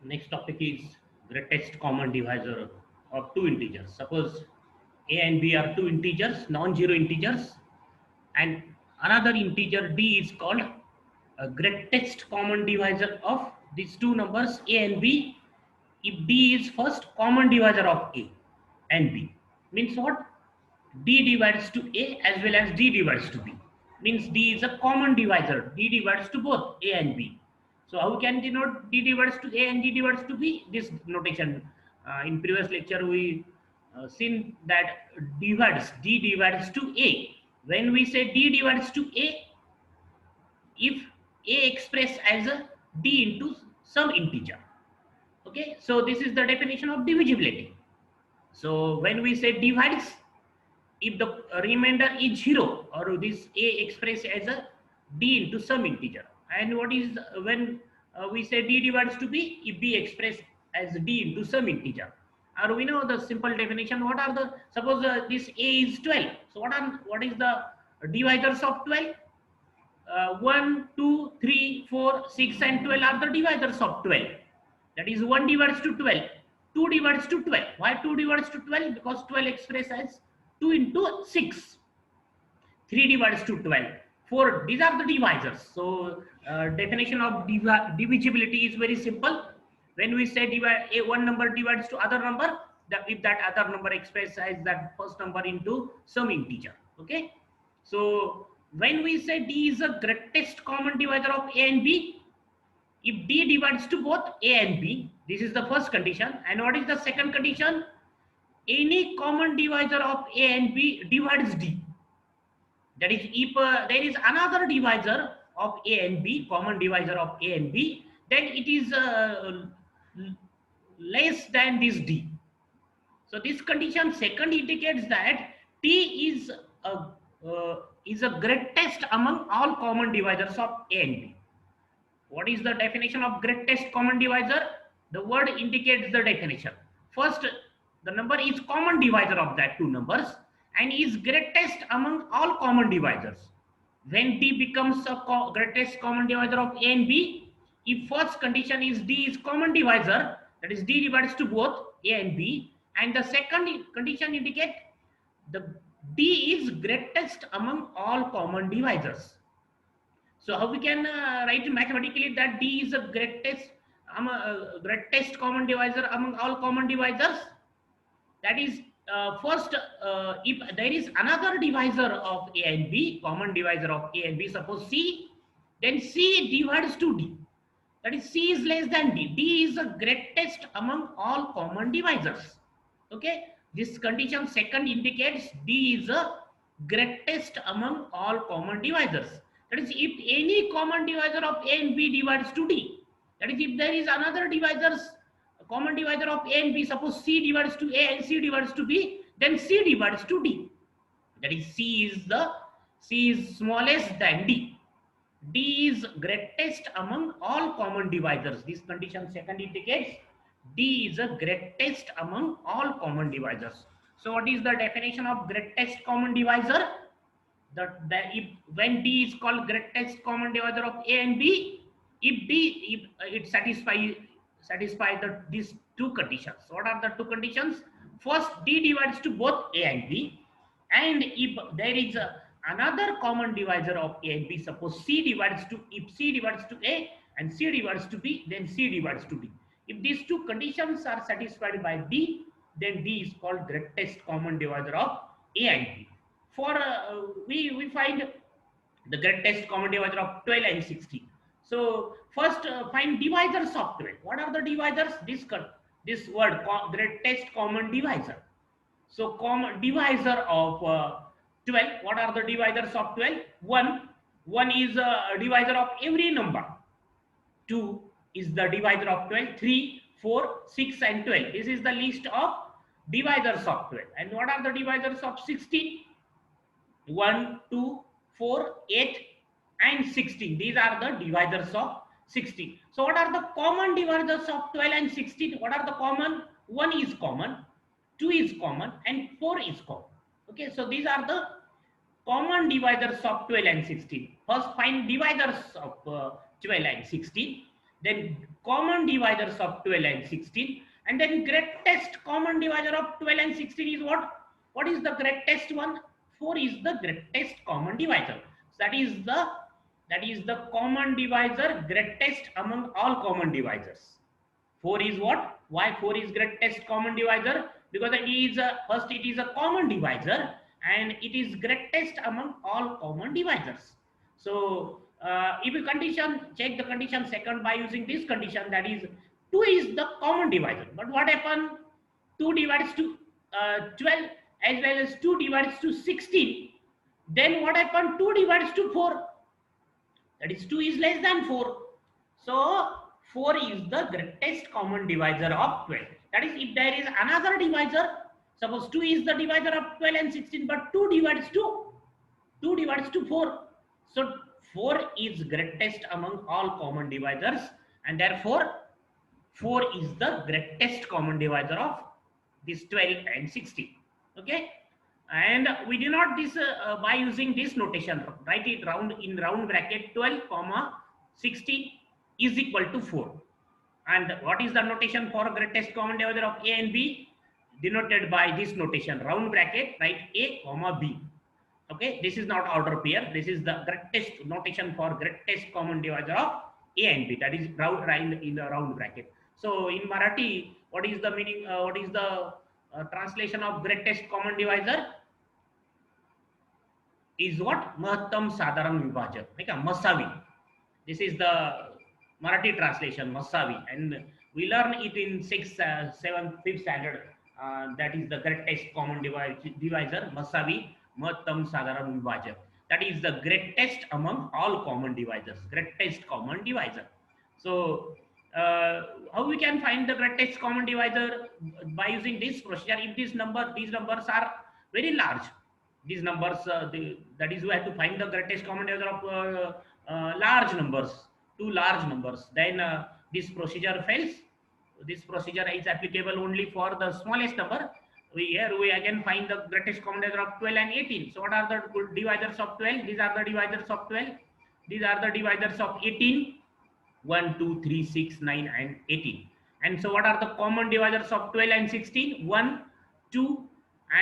Next topic is greatest common divisor of two integers. Suppose a and b are two integers, non-zero integers, and another integer d is called a greatest common divisor of these two numbers a and b. If d is first common divisor of a and b, means what? D divides to a as well as d divides to b. Means d is a common divisor. D divides to both a and b. So how can denote d divides to a and d divides to b? This notation. In previous lecture we seen that d divides to a. When we say d divides to a, if a expressed as a d into some integer. Okay, so this is the definition of divisibility. So when we say divides, if the remainder is 0 or this a expressed as a d into some integer, and what is when we say d divides to b, if b expressed as d into some integer, or we know the simple definition. What are the, suppose this a is 12, so what is the divisors of 12? 1 2 3 4 6 and 12 are the divisors of 12. That is 1 divides to 12, 2 divides to 12. Why 2 divides to 12? Because 12 expressed as 2 into 6. 3 divides to 12, 4. These are the divisors. So definition of divisibility is very simple. When we say divide, one number divides to other number, that if that other number expressed as that first number into some integer. Okay, so when we say d is a greatest common divisor of a and b, if d divides to both a and b, this is the first condition. And what is the second condition? Any common divisor of a and b divides d. That is, if there is another divisor of a and b, common divisor of a and b, then it is less than this d. So this condition second indicates that t is a greatest among all common divisors of a and b. What is the definition of greatest common divisor? The word indicates the definition. First, the number is common divisor of that two numbers and is greatest among all common divisors. When d becomes a greatest common divisor of a and b, if first condition is d is common divisor, that is d divides to both a and b, and the second condition indicate the d is greatest among all common divisors. So how we can write mathematically that d is the greatest common divisor among all common divisors? That is, first, if there is another divisor of a and b, common divisor of a and b, suppose c, then c divides to d. That is, c is less than d. D is the greatest among all common divisors. Okay, this condition second indicates d is the greatest among all common divisors. That is, if any common divisor of a and b divides to d, that is, if there is another divisors, common divisor of a and b, suppose c divides to a and c divides to b, then c divides to d. That is, c is smallest than d. D is greatest among all common divisors. This condition second indicates D is a greatest among all common divisors. So what is the definition of greatest common divisor? When D is called greatest common divisor of A and B, if it satisfy these two conditions. What are the two conditions? First, D divides to both A and B, and if there is another common divisor of A and B, suppose C divides to, if C divides to A and C divides to B, then C divides to D. If these two conditions are satisfied by D, then D is called greatest common divisor of A and B. For we find the greatest common divisor of 12 and 16. So first find divisors of 12. What are the divisors? This word greatest common divisor. So common divisor of 12. What are the divisors of 12? 1 is a divisor of every number. 2 is the divisor of 12. 3, 4, 6 and 12. This is the list of divisors of 12. And what are the divisors of 16? 1, 2, 4, 8 and 16. These are the divisors of 16. So what are the common divisors of 12 and 16? What are the common? 1 is common, 2 is common and 4 is common. Okay, so these are the common divisors of 12 and 16. First find divisors of 12 and 16, then common divisors of 12 and 16, and then greatest common divisor of 12 and 16 is what? What is the greatest one? 4 is the greatest common divisor. So that is the common divisor greatest among all common divisors. 4 is what? Why 4 is greatest common divisor? Because it is first it is a common divisor and it is greatest among all common divisors. So if you check the condition second by using this condition, that is 2 is the common divisor. But what happened? 2 divides to 12 as well as 2 divides to 16. Then what happened? 2 divides to 4. That is 2 is less than 4. So 4 is the greatest common divisor of 12. That is, if there is another divisor, suppose 2 is the divisor of 12 and 16, but 2 divides to 4. So 4 is greatest among all common divisors, and therefore 4 is the greatest common divisor of this 12 and 16. Okay, and we do not this by using this notation. Write it round bracket 12 comma 16 is equal to 4. And what is the notation for greatest common divisor of A and B? Denoted by this notation, round bracket, write A comma B. Okay, this is not order pair. This is the greatest notation for greatest common divisor of A and B. That is in the round bracket. So in Marathi, what is the meaning? What is the translation of greatest common divisor? Is what? Mahattam Sadharan Vibhajan. Like a Masavi. This is the Marathi translation, Masavi, and we learn it in 6th, 7th, 5th standard. That is the greatest common divisor, Masavi, Mahattam Sadharan Vibhajan. That is the greatest among all common divisors, greatest common divisor. So, how we can find the greatest common divisor? By using this procedure. If these numbers are very large, these numbers, that is, we have to find the greatest common divisor of large numbers. 2 large numbers, then this procedure fails. This procedure is applicable only for the smallest number. Here we again find the greatest common divisor of 12 and 18. So what are the divisors of 12? These are the divisors of 12. These are the divisors of 18. 1, 2, 3, 6, 9 and 18. And so what are the common divisors of 12 and 16? 1, 2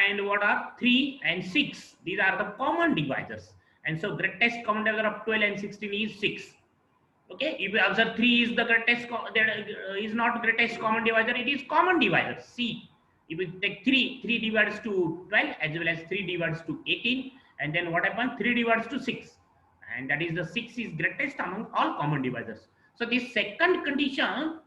and what are 3 and 6. These are the common divisors. And so greatest common divisor of 12 and 16 is 6. Okay, if you observe 3 is the greatest, is not greatest common divisor, it is common divisor. See, if you take 3 divides to 12 as well as 3 divides to 18, and then what happens? 3 divides to 6, and that is the 6 is greatest among all common divisors. So this second condition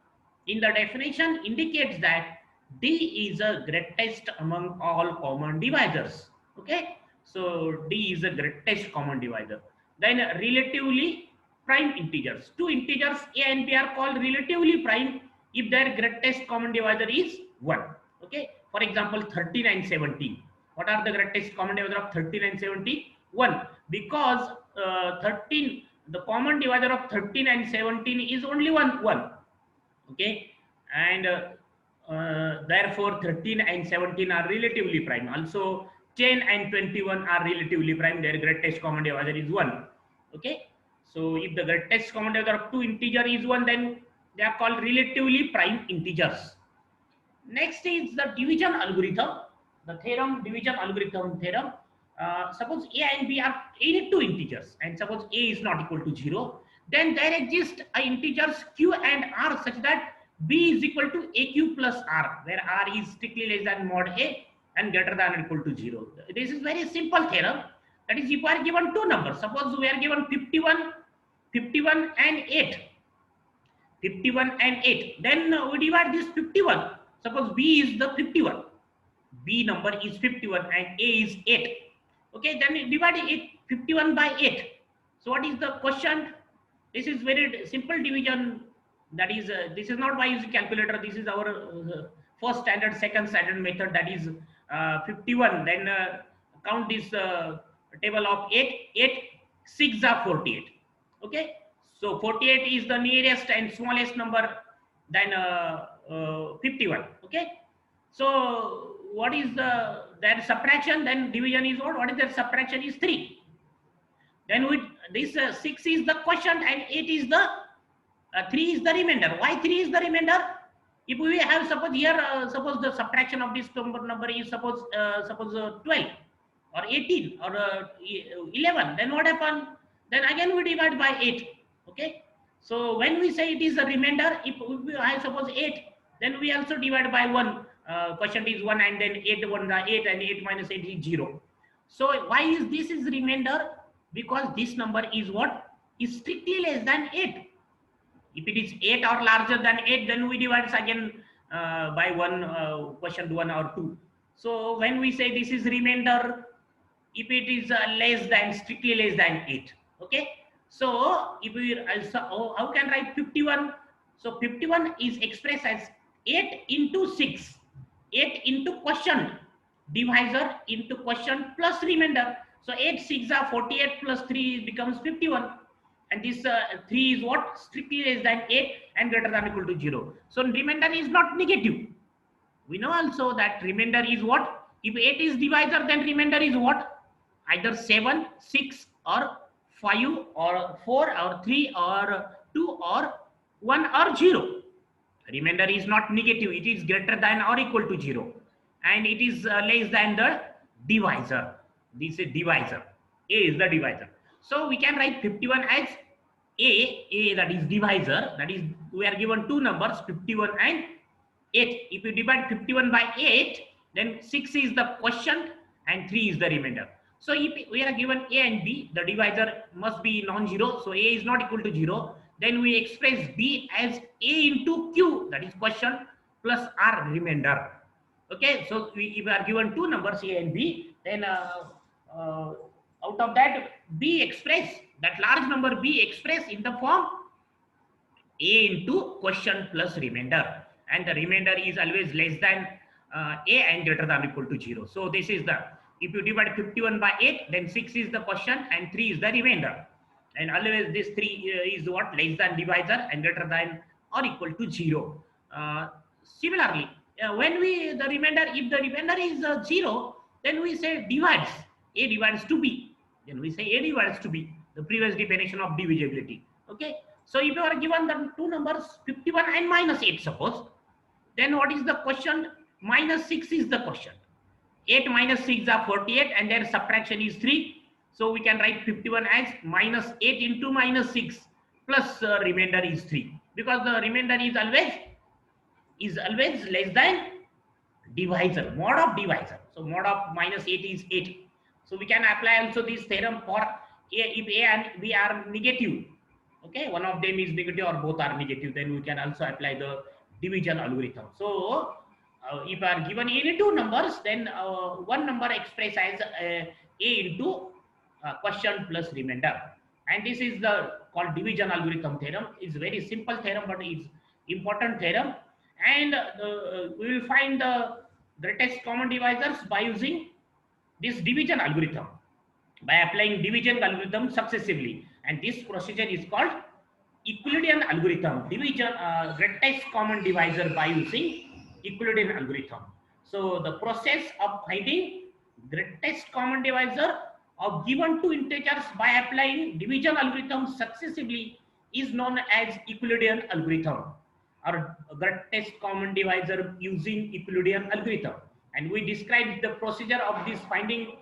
in the definition indicates that D is the greatest among all common divisors. Okay, so D is the greatest common divisor. Then relatively prime integers. 2 integers A and B are called relatively prime if their greatest common divisor is 1. Okay, for example 13 and 17. What are the greatest common divisor of 13 and 17? 1. Because 13, the common divisor of 13 and 17 is only 1. Okay, and therefore 13 and 17 are relatively prime. Also 10 and 21 are relatively prime. Their greatest common divisor is 1. Okay, so if the greatest common divisor of 2 integer is 1, then they are called relatively prime integers. Next is the division algorithm. The theorem, division algorithm theorem. Suppose A and B are any 2 integers, and suppose A is not equal to 0, then there exist integers Q and R such that B is equal to AQ plus R, where R is strictly less than mod A and greater than or equal to 0. This is very simple theorem. That is, if we are given 2 numbers, suppose we are given 51 and 8. 51 and 8. Then we divide this 51. Suppose B is the 51. B number is 51 and A is 8. Okay, then we divide 51 by 8. So what is the quotient? This is very simple division. That is, this is not by using calculator. This is our first standard, second standard method. That is 51. Then count this table of 8. 6 are 48. Okay, so 48 is the nearest and smallest number than 51. Okay, so what is their subtraction? Then division is what is their subtraction is 3. Then with this 6 is the quotient and 8 is the 3 is the remainder. Why 3 is the remainder? If we have, suppose here, suppose the subtraction of this number is suppose 12 or 18 or 11, then what happen? Then again we divide by 8. Okay. So when we say it is a remainder, if we have suppose 8, then we also divide by 1. Quotient is 1, and then 8 1 8, and 8 minus 8 is 0. So why is this is remainder? Because this number is what? Is strictly less than 8. If it is 8 or larger than 8, then we divide again by 1, quotient 1 or 2. So when we say this is remainder, if it is less than, strictly less than 8. Okay. So if we also, how can write 51? So 51 is expressed as 8 into 6. 8 into quotient divisor into quotient plus remainder. So 8 6 are 48 plus 3 becomes 51. And this 3 is what? Strictly less than 8 and greater than or equal to 0. So remainder is not negative. We know also that remainder is what? If 8 is divisor, then remainder is what? Either 7, 6 or 5 or 4 or 3 or 2 or 1 or 0. Remainder is not negative. It is greater than or equal to 0. And it is less than the divisor. This is divisor. A is the divisor. So we can write 51 as A, that is divisor. That is, we are given two numbers, 51 and 8. If you divide 51 by 8, then 6 is the quotient and 3 is the remainder. So if we are given A and B, the divisor must be non-zero. So A is not equal to 0. Then we express B as A into Q, that is quotient, plus R remainder. Okay, so if we are given two numbers A and B, then out of that B express, that large number B express in the form A into quotient plus remainder, and the remainder is always less than A and greater than or equal to 0. So this is the, if you divide 51 by 8, then 6 is the quotient and 3 is the remainder. And always this 3 is what? Less than divisor and greater than or equal to 0. Similarly, when we, the remainder, if the remainder is 0, then we say divides. A divides to B. Then we say A divides to B. The previous definition of divisibility. Okay. So if you are given the two numbers 51 and minus 8, suppose, then what is the quotient? Minus 6 is the quotient. 8 minus 6 are 48, and their subtraction is 3. So we can write 51 as minus 8 into minus 6 plus remainder is 3, because the remainder is always less than divisor, mod of divisor. So mod of minus 8 is 8. So we can apply also this theorem for A, if A and B are negative. Okay, one of them is negative or both are negative, then we can also apply the division algorithm. So if are given any two numbers, then one number expressed as A into quotient plus remainder, and this is the called division algorithm theorem. It's very simple theorem, but it's important theorem. And we will find the greatest common divisors by using this division algorithm, by applying division algorithm successively. And this procedure is called Euclidean algorithm, division greatest common divisor by using Euclidean algorithm. So the process of finding greatest common divisor of given two integers by applying division algorithm successively is known as Euclidean algorithm, or greatest common divisor using Euclidean algorithm. And we described the procedure of this finding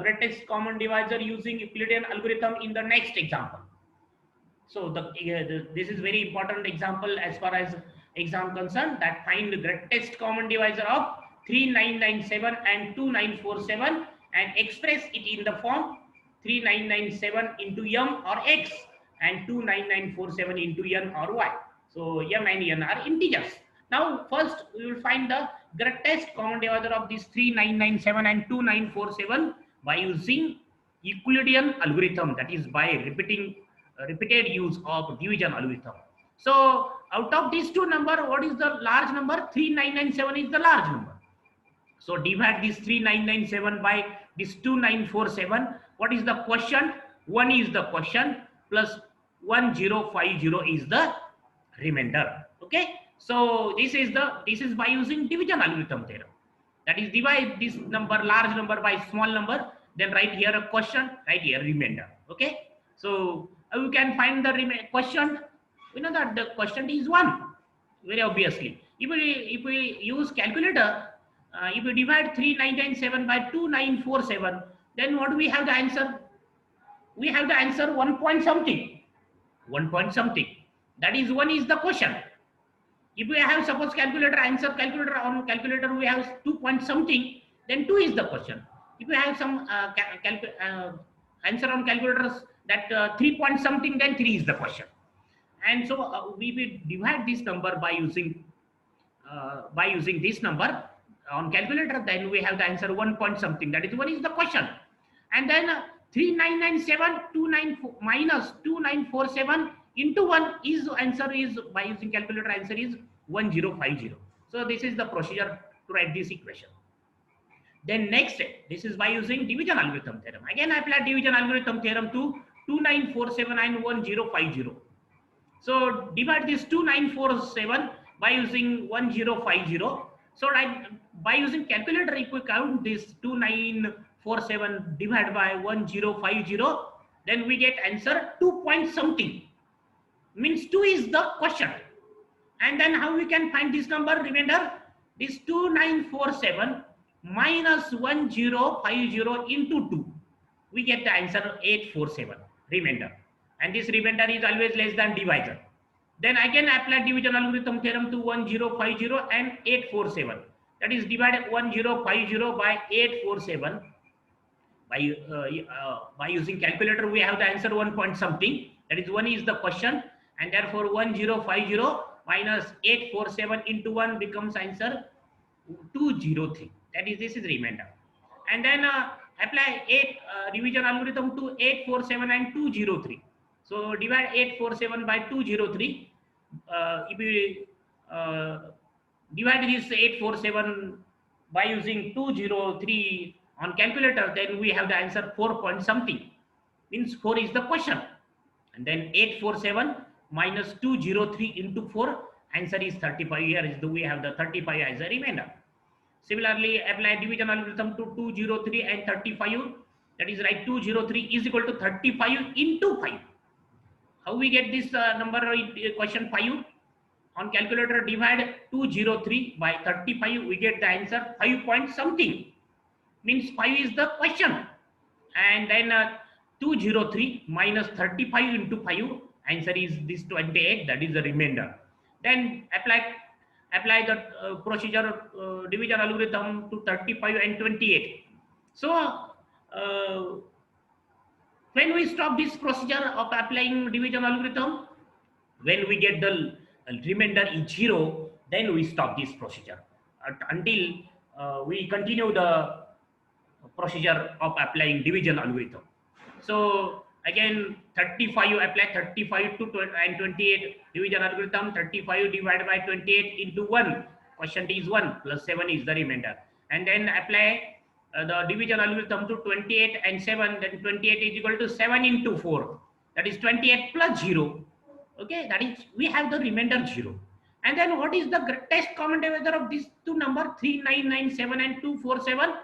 greatest common divisor using Euclidean algorithm in the next example. So this is very important example as far as exam concerned, that find the greatest common divisor of 3997 and 2947 and express it in the form 3997 into m or x and 29947 into n or y. So m and n are integers. Now first we will find the greatest common divisor of these 3997 and 2947 by using Euclidean algorithm, that is by repeated use of division algorithm. So out of these two number, what is the large number? 3997 is the large number. So divide this 3997 by this 2947. What is the quotient? 1 is the quotient plus 1050 is the remainder. Okay. So this is by using division algorithm theorem. That is, divide this number, large number, by small number, then write here a quotient, write here remainder. Okay. So you can find the quotient we know that the quotient is 1, very obviously. If we use calculator, if we divide 3997 by 2947, then what do we have the answer? We have the answer 1 point something. 1 point something. That is 1 is the question. If we have suppose calculator answer, calculator on calculator we have 2 point something, then 2 is the question. If we have some answer on calculators that 3 point something, then 3 is the question. And so we will divide this number by using this number on calculator, then we have the answer 1 point something, that is 1 is the question. And then 3997 minus 2947 into 1 is answer is, by using calculator, answer is 1050. So this is the procedure to write this equation. Then next, this is by using division algorithm theorem. Again I apply division algorithm theorem to 2947 and 1050. So divide this 2947 by using 1050. So by using calculator, if we count this 2947 divided by 1050, then we get answer 2 point something. Means 2 is the question. And then how we can find this number? Remainder, this 2947 minus 1050 into 2. We get the answer 847 remainder. And this remainder is always less than divisor. Then again apply division algorithm theorem to 1050 and 847. That is divide 1050 by 847. By using calculator, we have the answer 1 point something. That is 1 is the question, and therefore 1050 minus 847 into 1 becomes answer 203. That is, this is remainder. And then apply division algorithm to 847 and 203. So divide 847 by 203. If we divide this 847 by using 203 on calculator, then we have the answer 4 point something. Means 4 is the question. And then 847 minus 203 into 4, answer is 35. Here is we have the 35 as a remainder. Similarly, apply division algorithm to 203 and 35. That is right, 203 is equal to 35 into 5. How we get this number in question 5? On calculator, divide 203 by 35, we get the answer 5 point something. Means 5 is the question. And then 203 minus 35 into 5, answer is this 28, that is the remainder. Then apply the procedure division algorithm to 35 and 28. So when we stop this procedure of applying division algorithm, when we get the remainder is 0, then we stop this procedure until we continue the procedure of applying division algorithm. So again 35, apply 35 to and 28 division algorithm. 35 divided by 28 into 1, quotient is 1 plus 7 is the remainder. And then apply the division algorithm to 28 and 7, then 28 is equal to 7 into 4, that is 28 plus 0. Okay, that is, we have the remainder 0. And then what is the greatest common divisor of these two numbers, 3997 and 247?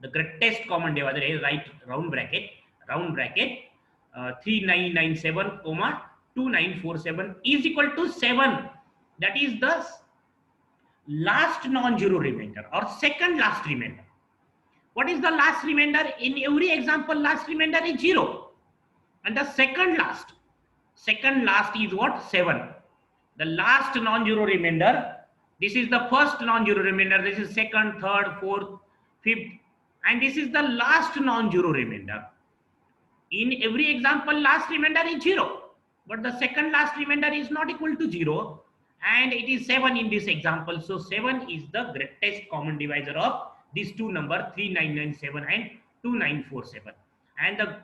The greatest common divisor is right round bracket 3997 comma 2947 is equal to 7. That is the last non-zero remainder or second last remainder. What is the last remainder? In every example, last remainder is 0. And the second last is what? 7. The last non-zero remainder, this is the first non-zero remainder, this is second, third, fourth, fifth, and this is the last non-zero remainder. In every example, last remainder is 0, but the second last remainder is not equal to 0, and it is 7 in this example. So 7 is the greatest common divisor of these two numbers, 3997 and 2947. And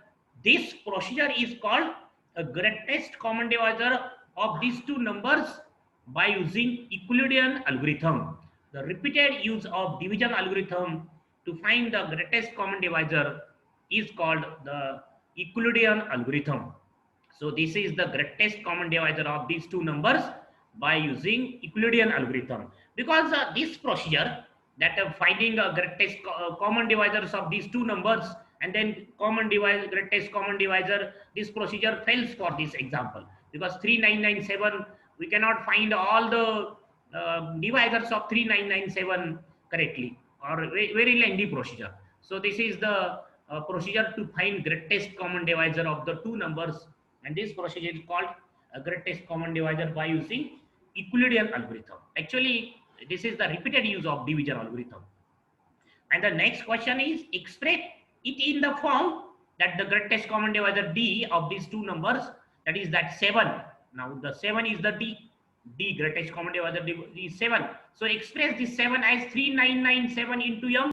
this procedure is called a greatest common divisor of these two numbers by using Euclidean algorithm. The repeated use of division algorithm to find the greatest common divisor is called the Euclidean algorithm. So this is the greatest common divisor of these two numbers by using Euclidean algorithm. Because this procedure, that finding a greatest common divisors of these two numbers and then greatest common divisor, this procedure fails for this example, because 3997 we cannot find all the divisors of 3997 correctly, or very lengthy procedure. So this is the procedure to find greatest common divisor of the two numbers, and this procedure is called greatest common divisor by using Euclidean algorithm. Actually, this is the repeated use of division algorithm. And the next question is express it in the form that the greatest common divisor D of these two numbers, that is that 7. Now the 7 is the D greatest common divisor is 7. So express this 7 as 3997 into M